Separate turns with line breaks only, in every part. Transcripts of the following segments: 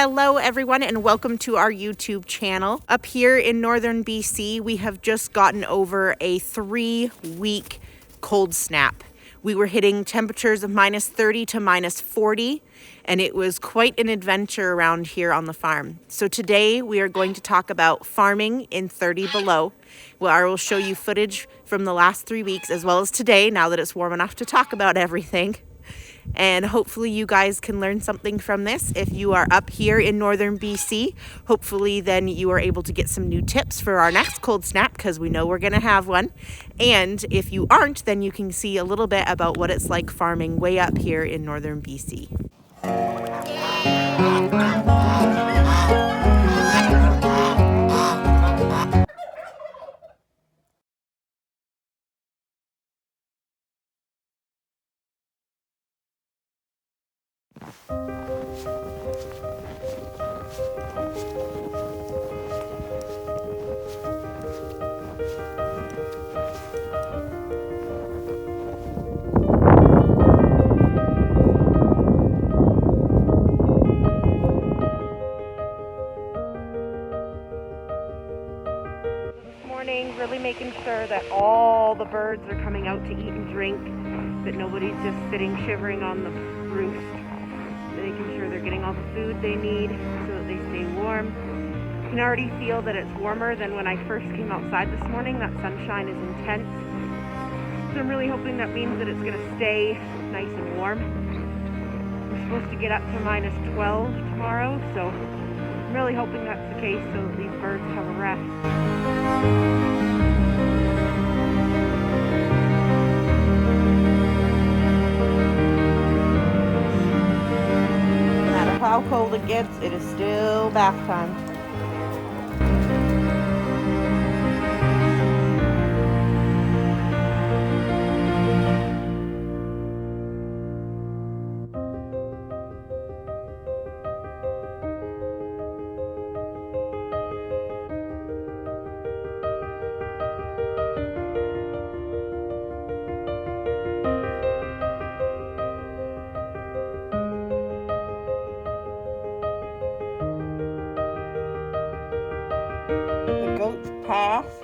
Hello everyone and welcome to our YouTube channel. Up here in northern BC, we have just gotten over a 3-week cold snap. We were hitting temperatures of -30 to -40, and it was quite an adventure around here on the farm. So today we are going to talk about farming in 30 below. Well, I will show you footage from the last 3 weeks as well as today, now that it's warm enough to talk about everything. And hopefully you guys can learn something from this. If you are up here in northern BC, hopefully then you are able to get some new tips for our next cold snap, because we know we're going to have one. And if you aren't, then you can see a little bit about what it's like farming way up here in northern BC. Really making sure that all the birds are coming out to eat and drink, that nobody's just sitting shivering on the roost. Making sure they're getting all the food they need so that they stay warm. You can already feel that it's warmer than when I first came outside this morning. That sunshine is intense. So I'm really hoping that means that it's going to stay nice and warm. We're supposed to get up to -12 tomorrow, so I'm really hoping that's the case so that these birds have a rest. How cold it gets, it is still bath time. Path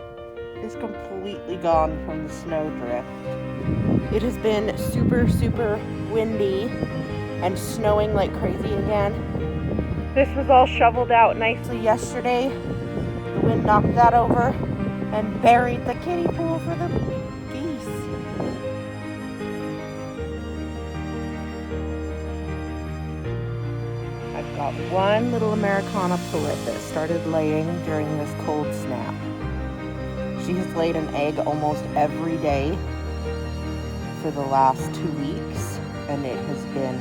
is completely gone from the snowdrift. It has been super windy and snowing like crazy again. This was all shoveled out nicely yesterday. The wind knocked that over and buried the kiddie pool for the geese. I've got one little Americana pullet that started laying during this cold snap. She has laid an egg almost every day for the last 2 weeks, and it has been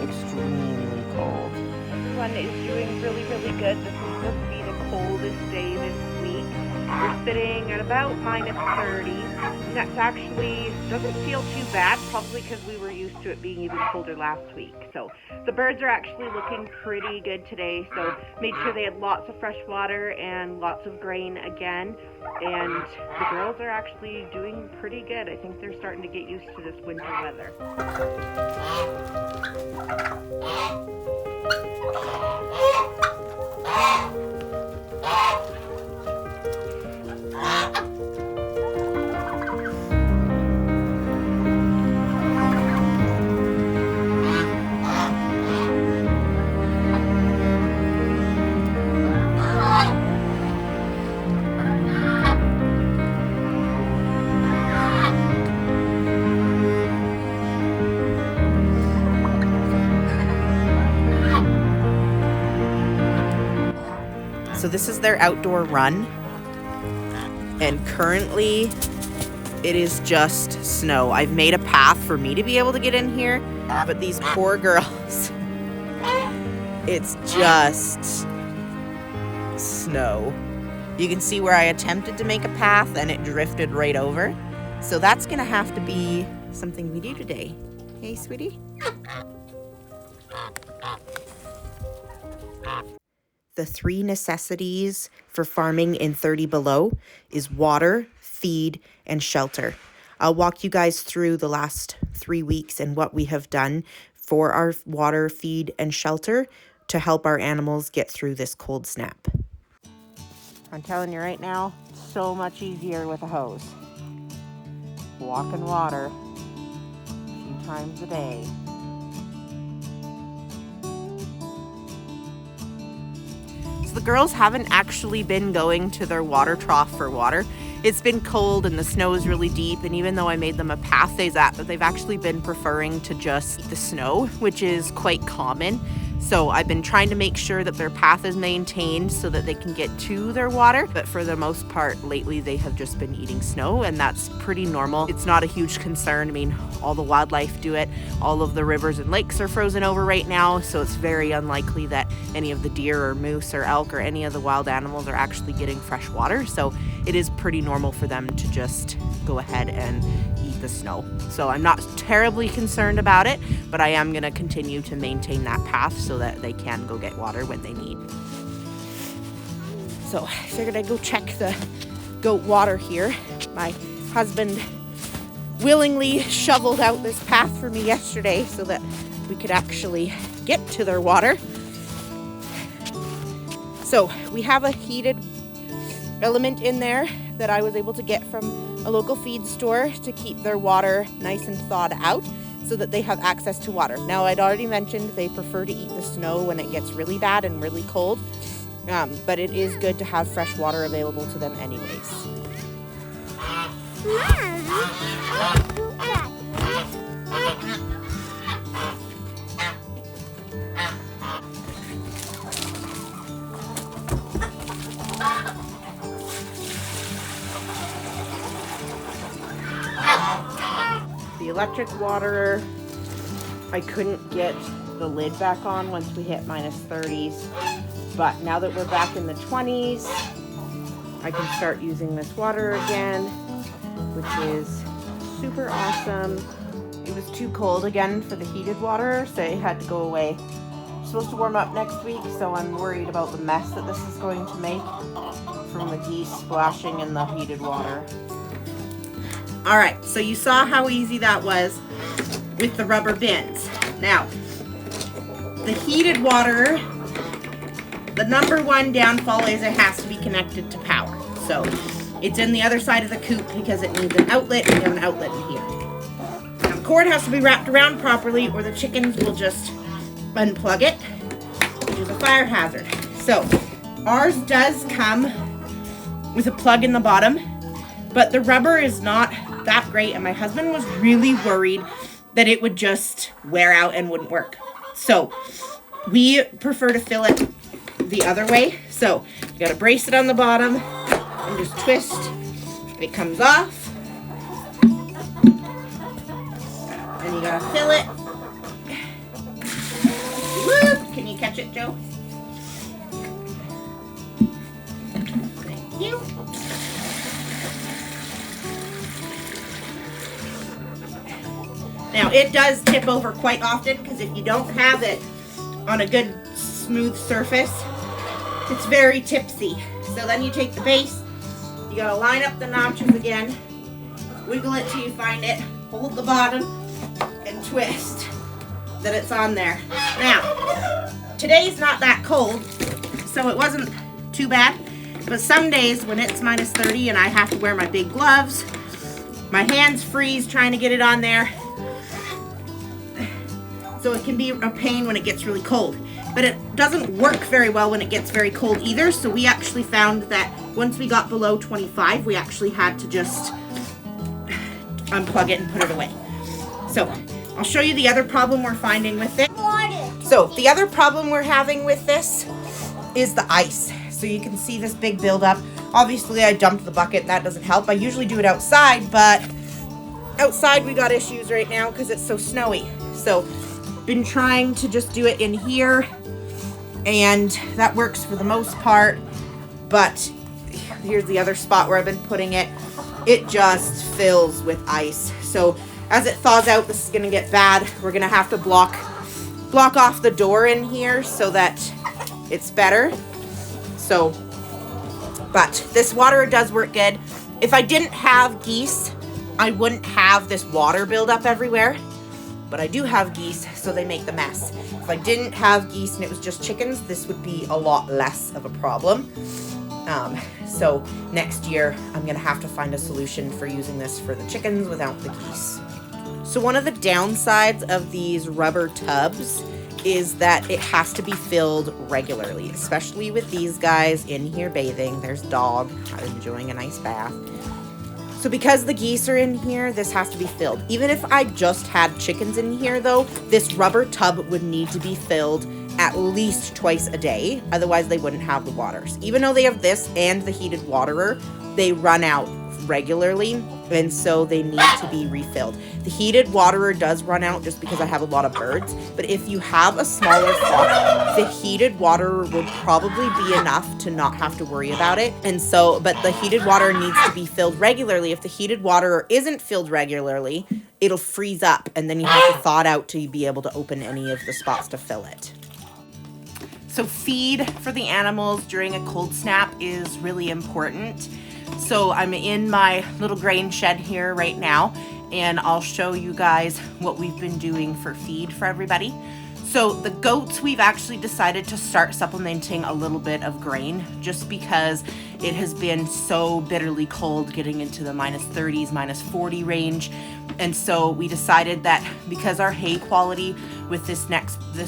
extremely cold. This one is doing really good. This is supposed to be the coldest day this week. We're sitting at about -30, and that's actually doesn't feel too bad, probably because we were used to it being even colder last week. So the birds are actually looking pretty good today, so made sure they had lots of fresh water and lots of grain again, and the girls are actually doing pretty good. I think they're starting to get used to this winter weather. So this is their outdoor run, and currently it is just snow. I've made a path for me to be able to get in here, but these poor girls, it's just snow. You can see where I attempted to make a path and it drifted right over. So that's gonna have to be something we do today. Hey, sweetie? The 3 necessities for farming in 30 below is water, feed, and shelter. I'll walk you guys through the last 3 weeks and what we have done for our water, feed, and shelter to help our animals get through this cold snap. I'm telling you right now, so much easier with a hose. Walking water a few times a day. So the girls haven't actually been going to their water trough for water. It's been cold and the snow is really deep, and even though I made them a path, they've actually been preferring to just eat the snow, which is quite common. So I've been trying to make sure that their path is maintained so that they can get to their water. But for the most part, lately they have just been eating snow, and that's pretty normal. It's not a huge concern. I mean, all the wildlife do it. All of the rivers and lakes are frozen over right now, so it's very unlikely that any of the deer or moose or elk or any of the wild animals are actually getting fresh water. So it is pretty normal for them to just go ahead and eat the snow. So I'm not terribly concerned about it, but I am going to continue to maintain that path so that they can go get water when they need. So I figured I'd go check the goat water here. My husband willingly shoveled out this path for me yesterday so that we could actually get to their water. So we have a heated element in there that I was able to get from a local feed store to keep their water nice and thawed out so that they have access to water. Now, I'd already mentioned they prefer to eat the snow when it gets really bad and really cold, but it is good to have fresh water available to them anyways. The electric waterer, I couldn't get the lid back on once we hit -30s, but now that we're back in the 20s, I can start using this water again, which is super awesome. It was too cold again for the heated water, so it had to go away. It's supposed to warm up next week, so I'm worried about the mess that this is going to make from the geese splashing in the heated water. All right, so you saw how easy that was with the rubber bins. Now, the heated water, the number one downfall is it has to be connected to power. So it's in the other side of the coop because it needs an outlet, and you have an outlet in here. Now, the cord has to be wrapped around properly or the chickens will just unplug it, which is a fire hazard. So ours does come with a plug in the bottom, but the rubber is not that great, and my husband was really worried that it would just wear out and wouldn't work. So we prefer to fill it the other way. So you gotta brace it on the bottom and just twist. It comes off, and you gotta fill it. Whoop! Can you catch it, Joe? Thank you. Now, it does tip over quite often because if you don't have it on a good smooth surface, it's very tipsy. So then you take the base, you gotta line up the notches again, wiggle it till you find it, hold the bottom, and twist that it's on there. Now, today's not that cold, so it wasn't too bad, but some days when it's -30 and I have to wear my big gloves, my hands freeze trying to get it on there. So it can be a pain when it gets really cold. But it doesn't work very well when it gets very cold either. So we actually found that once we got below 25, we actually had to just unplug it and put it away. So I'll show you the other problem we're finding with it. So the other problem we're having with this is the ice. So you can see this big buildup. Obviously I dumped the bucket, that doesn't help. I usually do it outside, but outside we got issues right now because it's so snowy. So been trying to just do it in here, and that works for the most part, but here's the other spot where I've been putting it. It just fills with ice. So as it thaws out, this is gonna get bad. We're gonna have to block off the door in here so that it's better. So, but this water does work good. If I didn't have geese, I wouldn't have this water build up everywhere. but I do have geese, so they make the mess. If I didn't have geese and it was just chickens, this would be a lot less of a problem. So next year, I'm gonna have to find a solution for using this for the chickens without the geese. So one of the downsides of these rubber tubs is that it has to be filled regularly, especially with these guys in here bathing. There's Dog enjoying a nice bath. So because the geese are in here, this has to be filled. Even if I just had chickens in here though, this rubber tub would need to be filled at least twice a day. Otherwise they wouldn't have the waters. Even though they have this and the heated waterer, they run out regularly, and so they need to be refilled. The heated waterer does run out just because I have a lot of birds, but if you have a smaller flock, the heated waterer would probably be enough to not have to worry about it. And so, but the heated water needs to be filled regularly. If the heated waterer isn't filled regularly, it'll freeze up, and then you have to thaw it out to be able to open any of the spots to fill it. So feed for the animals during a cold snap is really important. So I'm in my little grain shed here right now, and I'll show you guys what we've been doing for feed for everybody. So the goats, we've actually decided to start supplementing a little bit of grain just because it has been so bitterly cold, getting into the -30s, -40 range. And so we decided that because our hay quality with this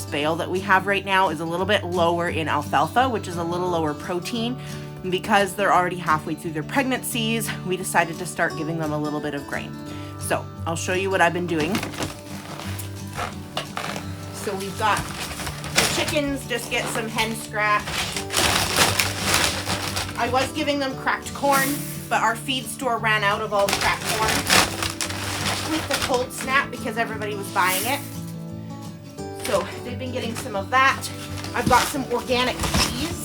bale that we have right now is a little bit lower in alfalfa, which is a little lower protein, because they're already halfway through their pregnancies, we decided to start giving them a little bit of grain. So I'll show you what I've been doing. So we've got the chickens just get some hen scratch. I was giving them cracked corn, but our feed store ran out of all the cracked corn with the cold snap because everybody was buying it. So they've been getting some of that. I've got some organic peas.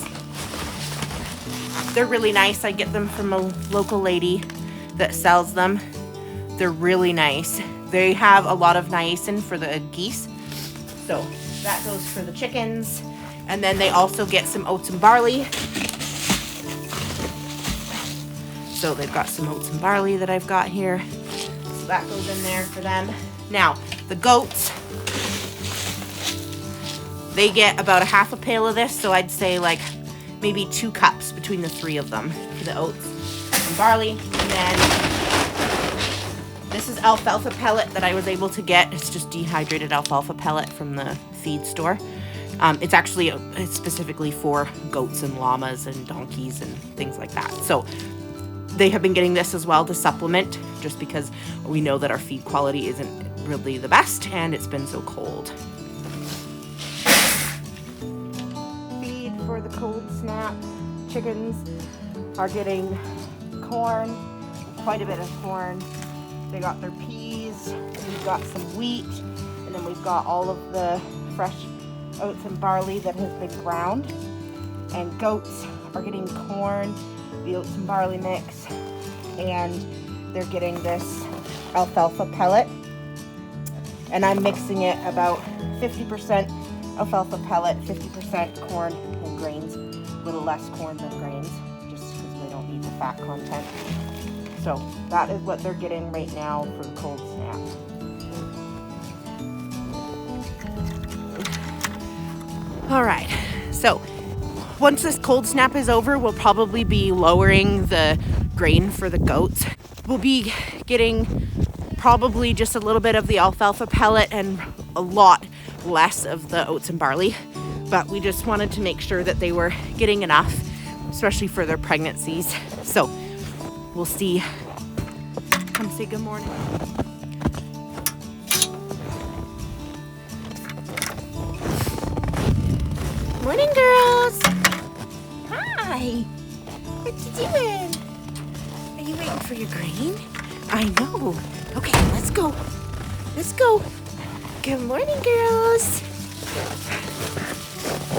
They're really nice. I get them from a local lady that sells them. They're really nice. They have a lot of niacin for the geese. So that goes for the chickens. And then they also get some oats and barley. So they've got some oats and barley that I've got here. So that goes in there for them. Now, the goats, they get about a half a pail of this. So I'd say like maybe 2 cups between the 3 of them for the oats and barley. And then this is alfalfa pellet that I was able to get. It's just dehydrated alfalfa pellet from the feed store. It's actually it's specifically for goats and llamas and donkeys and things like that. So they have been getting this as well to supplement, just because we know that our feed quality isn't really the best and it's been so cold. Feed for the cold snap. Chickens are getting corn, quite a bit of corn. They got their peas, we've got some wheat, and then we've got all of the fresh oats and barley that has been ground. And goats are getting corn, the oats and barley mix, and they're getting this alfalfa pellet. And I'm mixing it about 50% alfalfa pellet, 50% corn and grains, a little less corn than grains, just because they don't need the fat content. So that is what they're getting right now for the cold snap. All right, so once this cold snap is over, we'll probably be lowering the grain for the goats. We'll be getting probably just a little bit of the alfalfa pellet and a lot less of the oats and barley, but we just wanted to make sure that they were getting enough, especially for their pregnancies. So we'll see. Come say good morning. Morning, girls. Hi. What you doing? Are you waiting for your grain? I know. Okay, let's go. Let's go. Good morning, girls.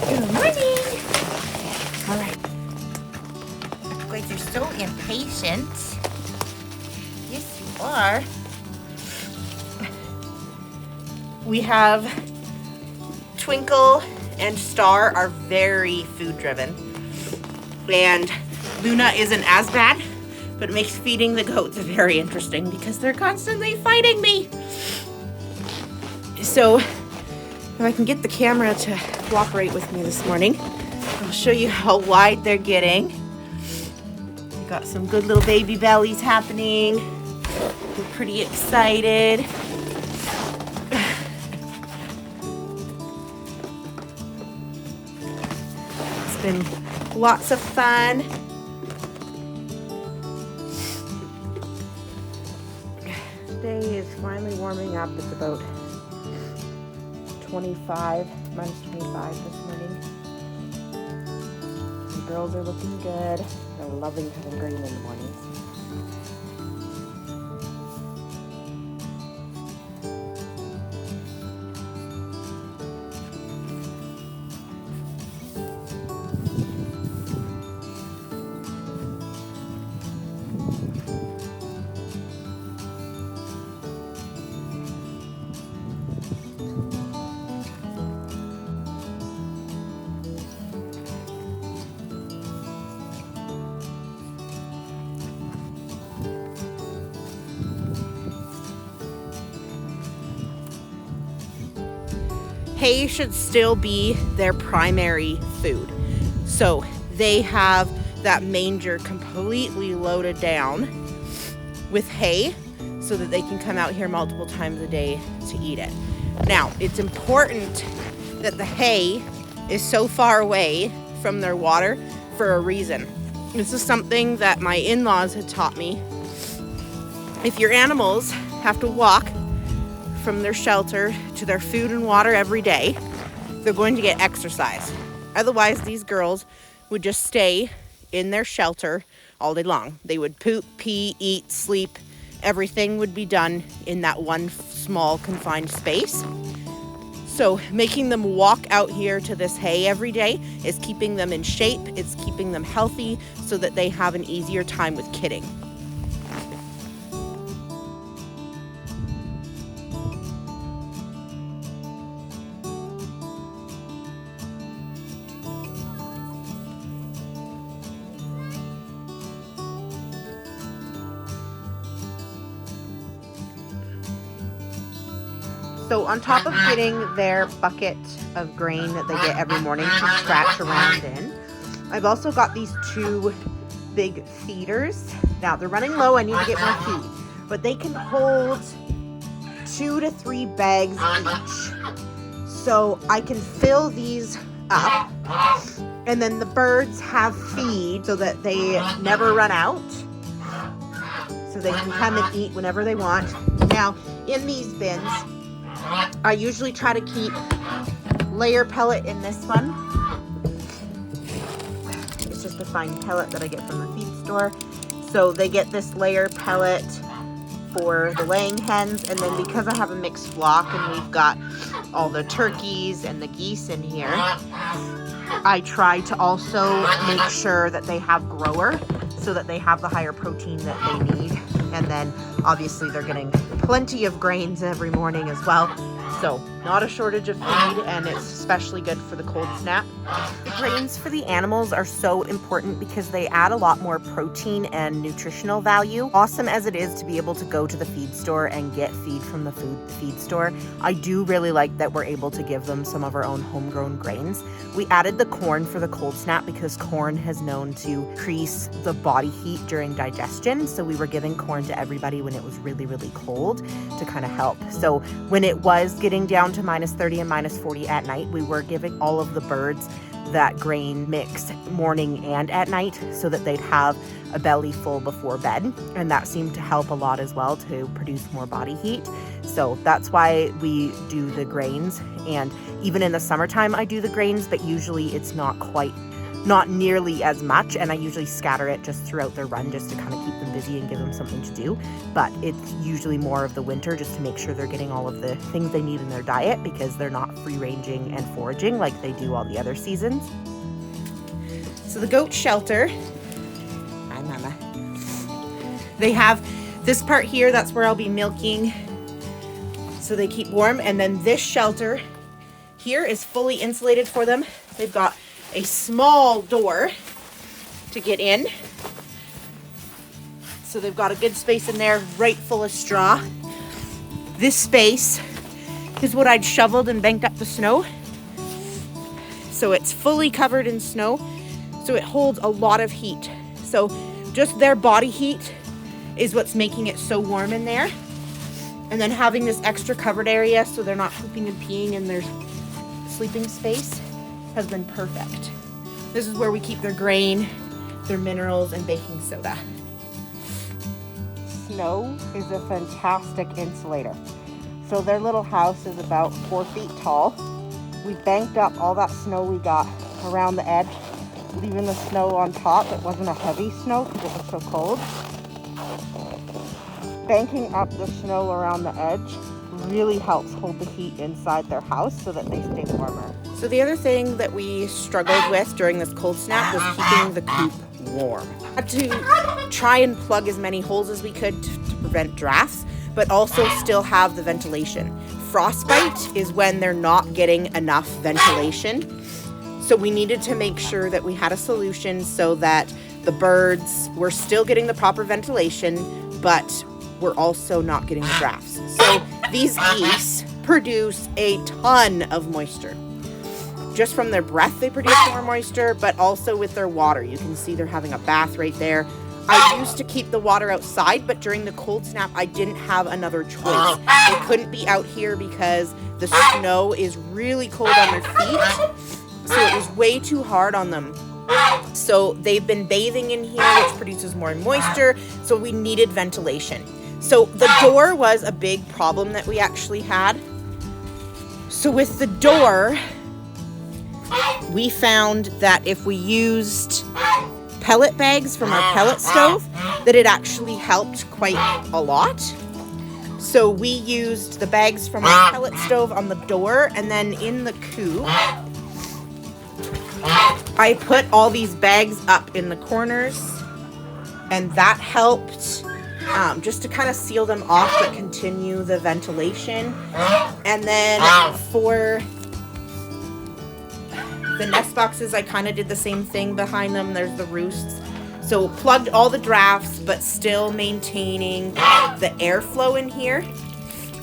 Good morning. All right. You guys are so impatient. Yes, you are. We have Twinkle and Star are very food driven. And Luna isn't as bad, but it makes feeding the goats very interesting because they're constantly fighting me. So if I can get the camera to cooperate with me this morning, I'll show you how wide they're getting. We got some good little baby bellies happening. We're pretty excited. It's been lots of fun. Day is finally warming up. It's about 25, minus 25 this morning. The girls are looking good. They're loving having grain in the mornings. Hay should still be their primary food. So they have that manger completely loaded down with hay so that they can come out here multiple times a day to eat it. Now, it's important that the hay is so far away from their water for a reason. This is something that my in-laws had taught me. If your animals have to walk from their shelter to their food and water every day, they're going to get exercise. Otherwise, these girls would just stay in their shelter all day long. They would poop, pee, eat, sleep. Everything would be done in that one small confined space. So making them walk out here to this hay every day is keeping them in shape. It's keeping them healthy so that they have an easier time with kidding. So on top of getting their bucket of grain that they get every morning to scratch around in, I've also got these 2 big feeders. Now they're running low, I need to get more feed, but they can hold 2 to 3 bags each. So I can fill these up, and then the birds have feed so that they never run out. So they can come and eat whenever they want. Now in these bins, I usually try to keep layer pellet in this one. It's just a fine pellet that I get from the feed store. So they get this layer pellet for the laying hens, and then because I have a mixed flock and we've got all the turkeys and the geese in here, I try to also make sure that they have grower so that they have the higher protein that they need. And then obviously they're getting plenty of grains every morning as well. So not a shortage of feed, and it's especially good for the cold snap. The grains for the animals are so important because they add a lot more protein and nutritional value. Awesome as it is to be able to go to the feed store and get feed from the feed store, I do really like that we're able to give them some of our own homegrown grains. We added the corn for the cold snap because corn has known to increase the body heat during digestion. So we were giving corn to everybody when it was really, really cold to kind of help. So when it was getting down to minus 30 and minus 40 at night, we were giving all of the birds that grain mix morning and at night so that they'd have a belly full before bed, and that seemed to help a lot as well to produce more body heat. So that's why we do the grains, and even in the summertime I do the grains, but usually it's not nearly as much, and I usually scatter it just throughout their run just to kind of keep them busy and give them something to do. But it's usually more of the winter just to make sure they're getting all of the things they need in their diet, because they're not free ranging and foraging like they do all the other seasons. So the goat shelter, hi mama, they have this part here, that's where I'll be milking so they keep warm, and then this shelter here is fully insulated for them. They've got a small door to get in, so they've got a good space in there, right full of straw. This space is what I'd shoveled and banked up the snow. So it's fully covered in snow, so it holds a lot of heat. So just their body heat is what's making it so warm in there. And then having this extra covered area so they're not pooping and peeing in their sleeping space has been perfect. This is where we keep their grain, their minerals, and baking soda. Snow is a fantastic insulator. So their little house is about 4 feet tall. We banked up all that snow we got around the edge, leaving the snow on top. It wasn't a heavy snow because it was so cold. Banking up the snow around the edge really helps hold the heat inside their house so that they stay warmer. So the other thing that we struggled with during this cold snap was keeping the coop warm. Had to try and plug as many holes as we could to prevent drafts, but also still have the ventilation. Frostbite is when they're not getting enough ventilation. So we needed to make sure that we had a solution so that the birds were still getting the proper ventilation, but we're also not getting the drafts. So these geese produce a ton of moisture. Just from their breath, they produce more moisture, but also with their water. You can see they're having a bath right there. I used to keep the water outside, but during the cold snap, I didn't have another choice. They couldn't be out here because the snow is really cold on their feet. So it was way too hard on them. So they've been bathing in here, which produces more moisture. So we needed ventilation. So the door was a big problem that we actually had. So with the door, we found that if we used pellet bags from our pellet stove, that it actually helped quite a lot. So we used the bags from our pellet stove on the door, and then in the coop, I put all these bags up in the corners, and that helped just to kind of seal them off but continue the ventilation. And then for the nest boxes, I kind of did the same thing behind them. There's the roosts. So plugged all the drafts, but still maintaining the airflow in here,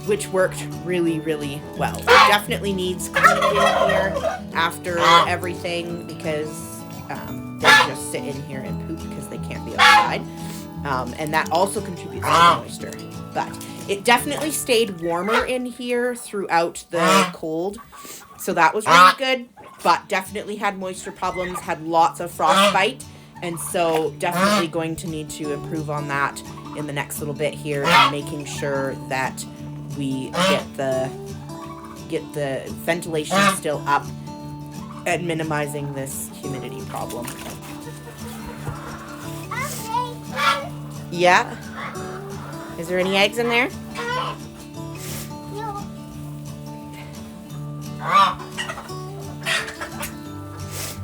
which worked really, really well. It definitely needs cleaning in here after everything because they just sit in here and poop because they can't be outside. And that also contributes to the moisture. But it definitely stayed warmer in here throughout the cold. So that was really good, but definitely had moisture problems, had lots of frostbite. And so definitely going to need to improve on that in the next little bit here and making sure that we get the ventilation still up and minimizing this humidity problem. Yeah? Is there any eggs in there?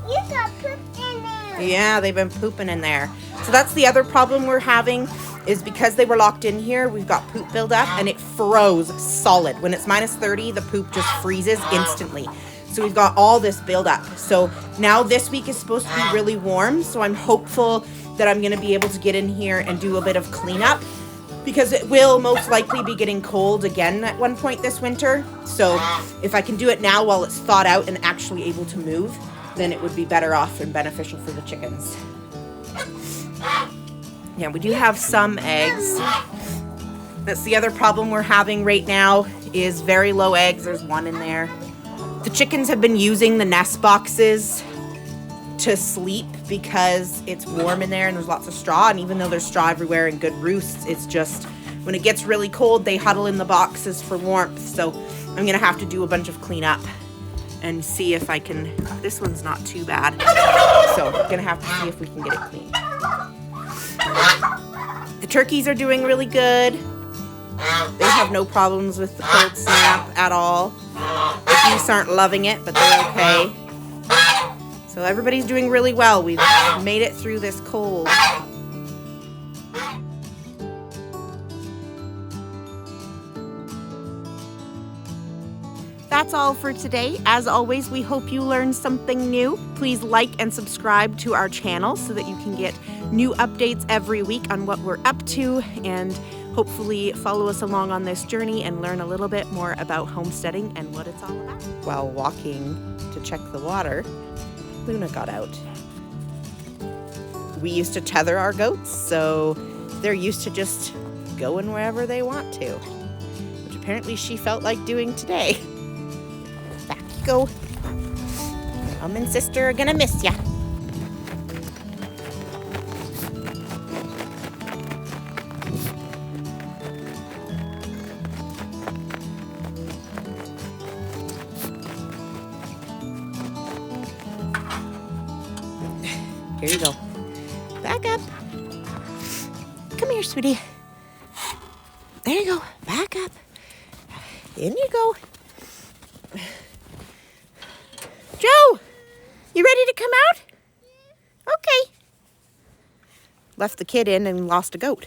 You got poop in there.
Yeah, they've been pooping in there. So that's the other problem we're having is because they were locked in here, we've got poop buildup and it froze solid. When it's minus 30, the poop just freezes instantly. So we've got all this buildup. So now this week is supposed to be really warm. So I'm hopeful that I'm gonna be able to get in here and do a bit of cleanup because it will most likely be getting cold again at one point this winter. So if I can do it now while it's thawed out and actually able to move, then it would be better off and beneficial for the chickens. Yeah, we do have some eggs. That's the other problem we're having right now is very low eggs. There's one in there. The chickens have been using the nest boxes to sleep because it's warm in there and there's lots of straw. And even though there's straw everywhere and good roosts, it's just when it gets really cold, they huddle in the boxes for warmth. So I'm gonna have to do a bunch of cleanup and see if I can. This one's not too bad. So I'm gonna have to see if we can get it clean. The turkeys are doing really good. They have no problems with the cold snap at all. The geese aren't loving it, but they're okay. So everybody's doing really well. We've made it through this cold. That's all for today. As always, we hope you learned something new. Please like and subscribe to our channel so that you can get new updates every week on what we're up to, and Hopefully follow us along on this journey and learn a little bit more about homesteading and what it's all about. While walking to check the water, Luna got out. We used to tether our goats, so they're used to just going wherever they want to, which apparently she felt like doing today. Back you go. Mom and sister are gonna miss ya. Here you go. Back up. Come here, sweetie. There you go. Back up. In you go. Joe, you ready to come out? Okay. Left the kid in and lost a goat.